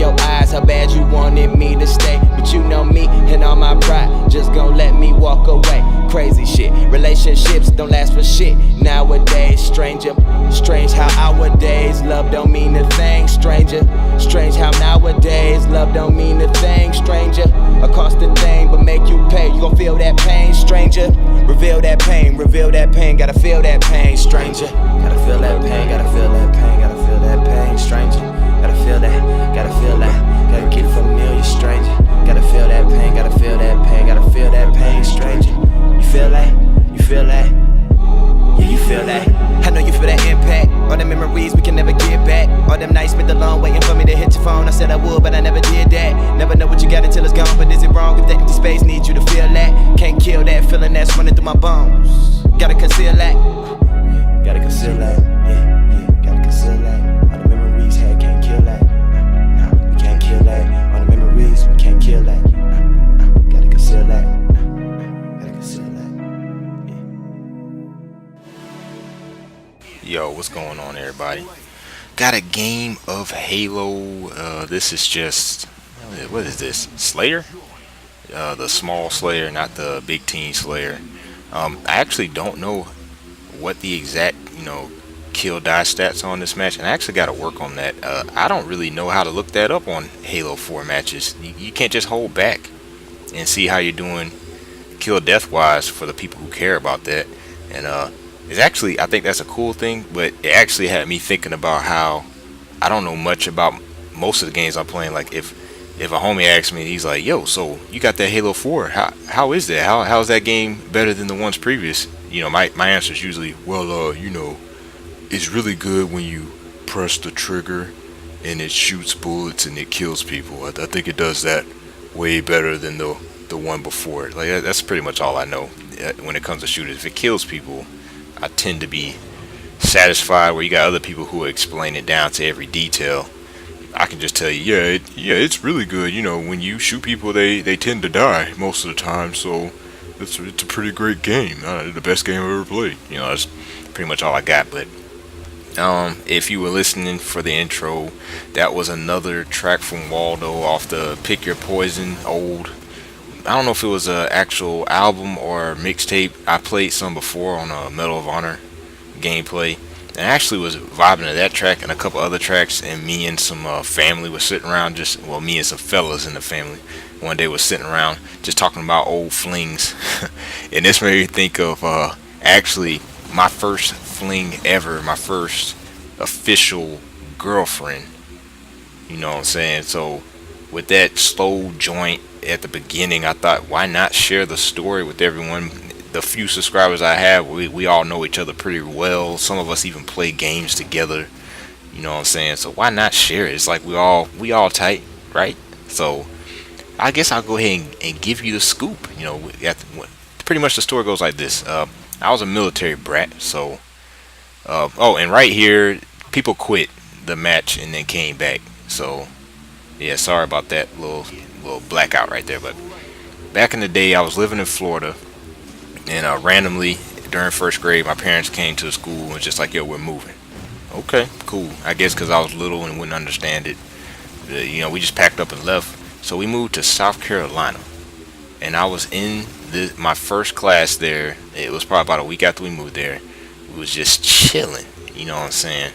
your eyes how bad you wanted me to stay. But you know me and all my pride just gon' let me walk away. Crazy shit, relationships don't last for shit nowadays, stranger. Strange how our days love don't mean a thing, stranger. Strange how nowadays love don't mean a thing, stranger. A constant thing but make you pay, you gon' feel that pain, stranger. Reveal that pain, gotta feel that pain, stranger. Gotta feel that pain, gotta feel that pain, gotta feel that pain, stranger. Gotta feel that, gotta get familiar, stranger. Gotta feel that pain, gotta feel that pain, gotta feel that pain, stranger. You feel that? You feel that? Yeah, you feel that? I know you feel that impact. All the memories we can never get back. All them nights spent alone waiting for me to hit your phone. I said I would, but I never did that. Never know what you got until it's gone. But is it wrong if that empty space needs you to feel that? Can't kill that feeling that's running through my bones. Gotta conceal that. Yeah, gotta conceal that. Yeah, gotta conceal that. All the memories had can't kill that. No, we can't kill that. All the memories we can't kill that. Gotta conceal that. Gotta conceal that. Yo, what's going on, everybody? Got a game of Halo. This is just, what is this? Slayer? The small Slayer, not the big team Slayer. I actually don't know what the exact, kill die stats on this match, and I actually got to work on that. I don't really know how to look that up on Halo 4 matches. You can't just hold back and see how you're doing kill death wise for the people who care about that. And it's actually, I think that's a cool thing, but it actually had me thinking about how I don't know much about most of the games I'm playing. Like if a homie asks me, he's like, yo, so you got that Halo 4, how is that? How's that game better than the ones previous? My answer is usually, well, it's really good when you press the trigger and it shoots bullets and it kills people. I think it does that way better than the one before it. Like that's pretty much all I know when it comes to shooters. If it kills people, I tend to be satisfied. Where you got other people who explain it down to every detail, I can just tell you, it's really good. When you shoot people, they tend to die most of the time. So it's a pretty great game. The best game I've ever played. That's pretty much all I got. But if you were listening for the intro, that was another track from Waldo off the Pick Your Poison old. I don't know if it was an actual album or mixtape. I played some before on a Medal of Honor gameplay, and I actually was vibing to that track and a couple other tracks. And me and some family was sitting around, me and some fellas in the family one day was sitting around just talking about old flings. And this made me think of actually my first fling ever, my first official girlfriend. You know what I'm saying? So with that slow joint at the beginning, I thought, why not share the story with everyone? The few subscribers I have, we all know each other pretty well. Some of us even play games together. You know what I'm saying? So why not share it? It's like we all tight, right? So I guess I'll go ahead and give you the scoop. Pretty much the story goes like this. I was a military brat, so and right here, people quit the match and then came back. So yeah, sorry about that little blackout right there. But back in the day, I was living in Florida, and randomly during first grade, my parents came to the school and was just like, yo, we're moving. Okay, cool. I guess because I was little and wouldn't understand it. We just packed up and left. So we moved to South Carolina, and I was in my first class there. It was probably about a week after we moved there. We was just chilling, you know what I'm saying?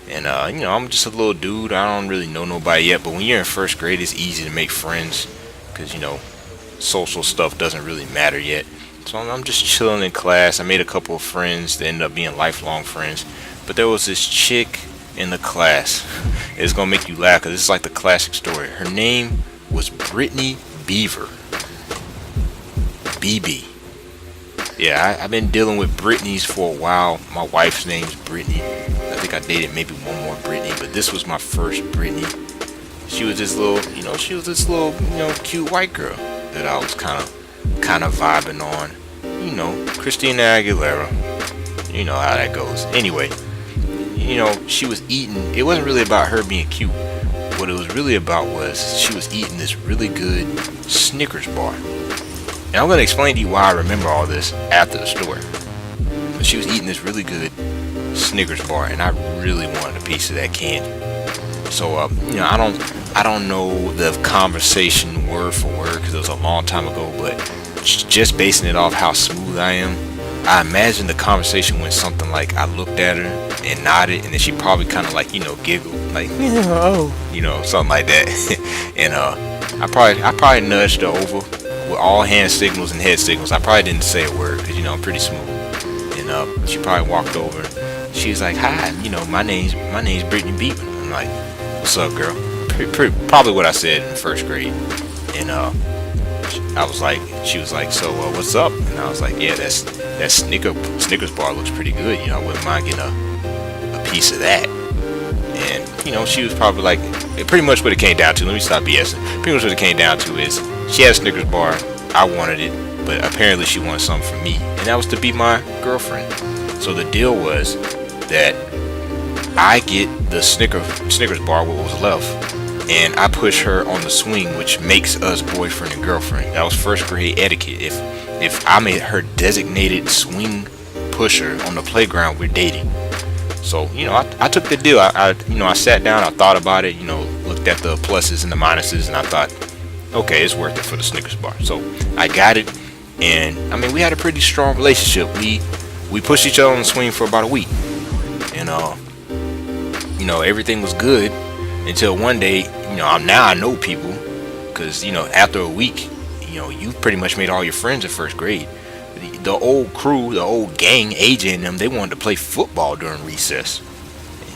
And I'm just a little dude. I don't really know nobody yet, but when you're in first grade, it's easy to make friends because social stuff doesn't really matter yet. So I'm just chilling in class. I made a couple of friends that ended up being lifelong friends. But there was this chick in the class. It's gonna make you laugh because this is like the classic story. Her name was Brittany Beaver. BB. Yeah, I've been dealing with Britneys for a while. My wife's name's Brittany. I think I dated maybe one more Brittany, but this was my first Brittany. She was this little, cute white girl that I was kind of vibing on. Christina Aguilera. You know how that goes. Anyway, she was eating. It wasn't really about her being cute. What it was really about was she was eating this really good Snickers bar. And I'm going to explain to you why I remember all this after the story. But she was eating this really good Snickers bar, and I really wanted a piece of that candy. So, I I don't know the conversation word for word because it was a long time ago, but just basing it off how smooth I am, I imagine the conversation went something like I looked at her and nodded, and then she probably kind of like, giggled, like, oh, something like that. And I probably nudged her over with all hand signals and head signals. I probably didn't say a word because I'm pretty smooth. And she probably walked over. She's like, "Hi, my name's Brittany Beatman." I'm like, "What's up, girl?" Probably what I said in first grade. And she was like, "So what's up?" And I was like, "Yeah, that Snickers bar looks pretty good. I wouldn't mind getting a piece of that." And she was probably like, pretty much what it came down to. Let me stop BSing. Pretty much what it came down to is she had a Snickers bar. I wanted it, but apparently she wanted something from me, and that was to be my girlfriend. So the deal was that I get the Snickers bar, what was left, and I push her on the swing, which makes us boyfriend and girlfriend. That was first grade etiquette. If I made her designated swing pusher on the playground, we're dating. So I took the deal. I sat down, I thought about it, looked at the pluses and the minuses, and I thought, okay, it's worth it for the Snickers bar. So I got it, and we had a pretty strong relationship. We pushed each other on the swing for about a week, and everything was good until one day, now I know people, because after a week, you pretty much made all your friends in first grade. The old crew, the old gang, AJ and them, they wanted to play football during recess.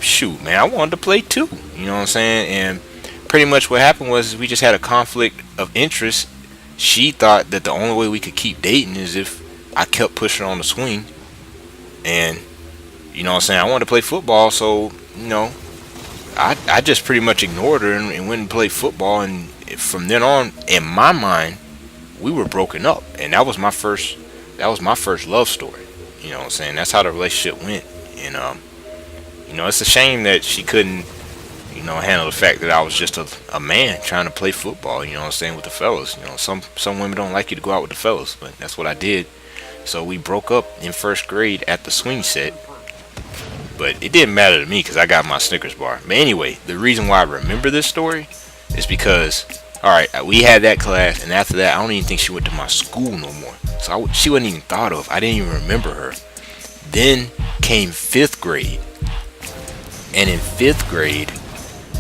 Shoot, man, I wanted to play too. You know what I'm saying? And pretty much what happened was we just had a conflict of interest. She thought that the only way we could keep dating is if I kept pushing her on the swing. And you know what I'm saying, I wanted to play football, so I just pretty much ignored her and went and played football. And from then on, in my mind, we were broken up, and that was my first love story. You know what I'm saying? That's how the relationship went. And it's a shame that she couldn't handle the fact that I was just a man trying to play football, you know what I'm saying, with the fellas. Some women don't like you to go out with the fellas, but that's what I did. So we broke up in first grade at the swing set. But it didn't matter to me because I got my Snickers bar. But anyway, the reason why I remember this story is because, alright, we had that class, and after that, I don't even think she went to my school no more. So she wasn't even thought of. I didn't even remember her. Then came 5th grade. And in 5th grade,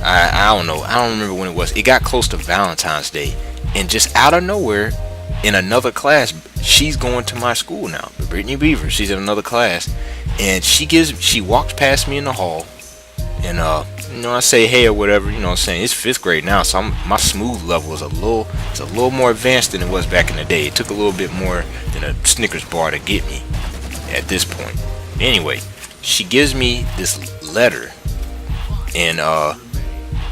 I don't know. I don't remember when it was. It got close to Valentine's Day. And just out of nowhere, in another class, she's going to my school now. Brittany Beaver, she's in another class. And she walks past me in the hall. And, I say hey or whatever, you know what I'm saying. It's 5th grade now, so my smooth level is a little more advanced than it was back in the day. It took a little bit more than a Snickers bar to get me at this point. Anyway, she gives me this letter. And,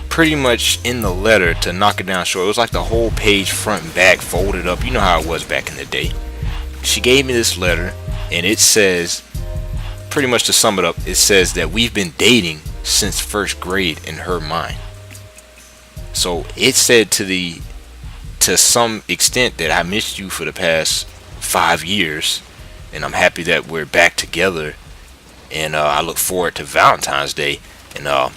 pretty much in the letter, to knock it down short, it was like the whole page front and back folded up. You know how it was back in the day. She gave me this letter, and it says, pretty much to sum it up, it says that we've been dating since first grade in her mind. So it said to some extent that I missed you for the past 5 years, and I'm happy that we're back together, and I look forward to Valentine's Day. And you know what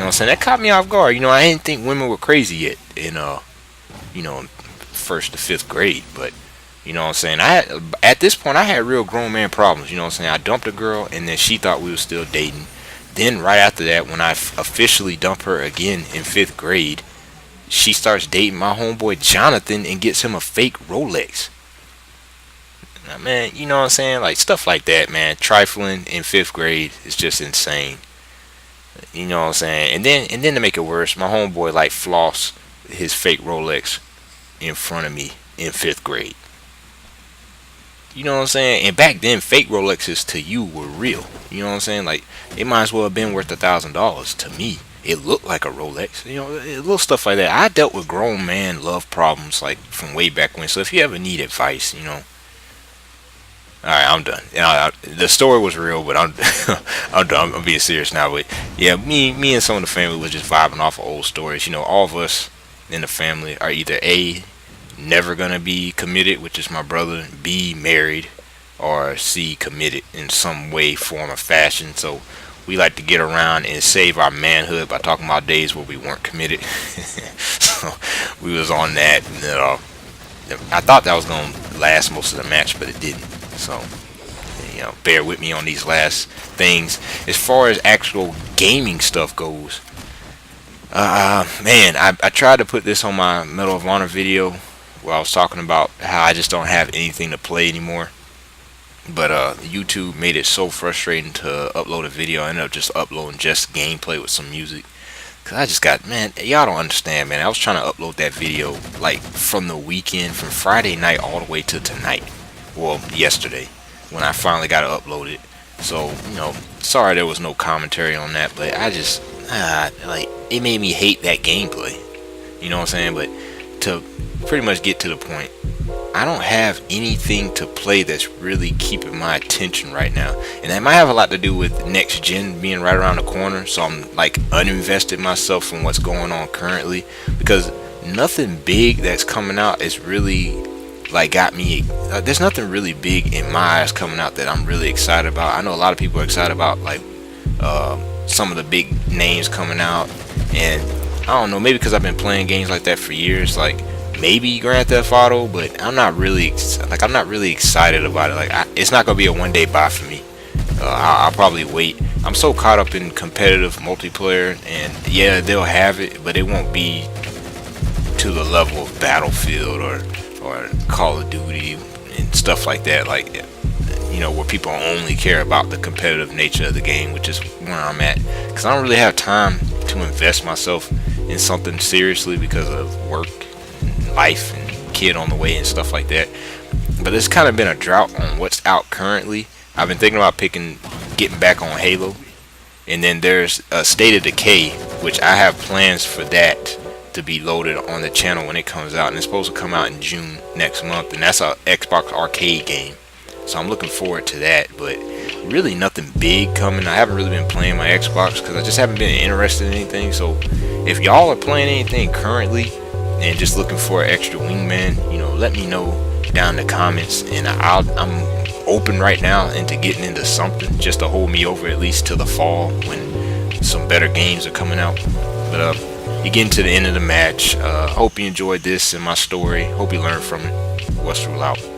I'm saying, that caught me off guard. I didn't think women were crazy yet in 1st to 5th grade, but you know what I'm saying, at this point I had real grown man problems. You know what I'm saying, I dumped a girl, and then she thought we were still dating. Then right after that, when I officially dump her again in 5th grade, she starts dating my homeboy Jonathan and gets him a fake Rolex. Now, man, you know what I'm saying, like stuff like that, man, trifling in 5th grade is just insane. You know what I'm saying? And then to make it worse, my homeboy like flossed his fake Rolex in front of me in 5th grade. You know what I'm saying? And back then, fake Rolexes to you were real. You know what I'm saying? Like, it might as well have been worth $1,000 to me. It looked like a Rolex. Little stuff like that. I dealt with grown man love problems like from way back when. So if you ever need advice, Alright, I'm done. The story was real, but I'm I'm done. I'm being serious now. But yeah, me and some of the family was just vibing off of old stories. All of us in the family are either A, never gonna be committed, which is my brother, B, married, or C, committed in some way, form, or fashion. So we like to get around and save our manhood by talking about days where we weren't committed. So we was on that, and I thought that was gonna last most of the match, but it didn't. So bear with me on these last things. As far as actual gaming stuff goes, man, I tried to put this on my Medal of Honor video where I was talking about how I just don't have anything to play anymore. But YouTube made it so frustrating to upload a video. I ended up just uploading just gameplay with some music. Cause I just got, man, y'all don't understand, man. I was trying to upload that video like from the weekend, from Friday night all the way to tonight. Well, yesterday, when I finally got to upload it. So, sorry there was no commentary on that, but I just, like, it made me hate that gameplay. You know what I'm saying? But to pretty much get to the point, I don't have anything to play that's really keeping my attention right now, and that might have a lot to do with next gen being right around the corner. So I'm like uninvested myself from what's going on currently, because nothing big that's coming out is really like got me. There's nothing really big in my eyes coming out that I'm really excited about. I know a lot of people are excited about like some of the big names coming out, and I don't know, maybe because I've been playing games like that for years, like maybe Grand Theft Auto, but I'm not really excited about it. Like it's not gonna be a one-day buy for me. I'll probably wait. I'm so caught up in competitive multiplayer, and yeah, they'll have it, but it won't be to the level of Battlefield or Call of Duty and stuff like that. Like where people only care about the competitive nature of the game, which is where I'm at. Because I don't really have time to invest myself in something seriously because of work, life, and kid on the way and stuff like that. But it's kind of been a drought on what's out currently. I've been thinking about getting back on Halo, and then there's a State of Decay, which I have plans for that to be loaded on the channel when it comes out, and it's supposed to come out in June next month, and that's a Xbox arcade game, so I'm looking forward to that. But really nothing big coming. I haven't really been playing my Xbox because I just haven't been interested in anything. So if y'all are playing anything currently and just looking for an extra wingman, let me know down in the comments, and I'm open right now into getting into something just to hold me over at least till the fall when some better games are coming out. But you're getting to the end of the match. Hope you enjoyed this and my story. Hope you learned from it. WesdaRuler out.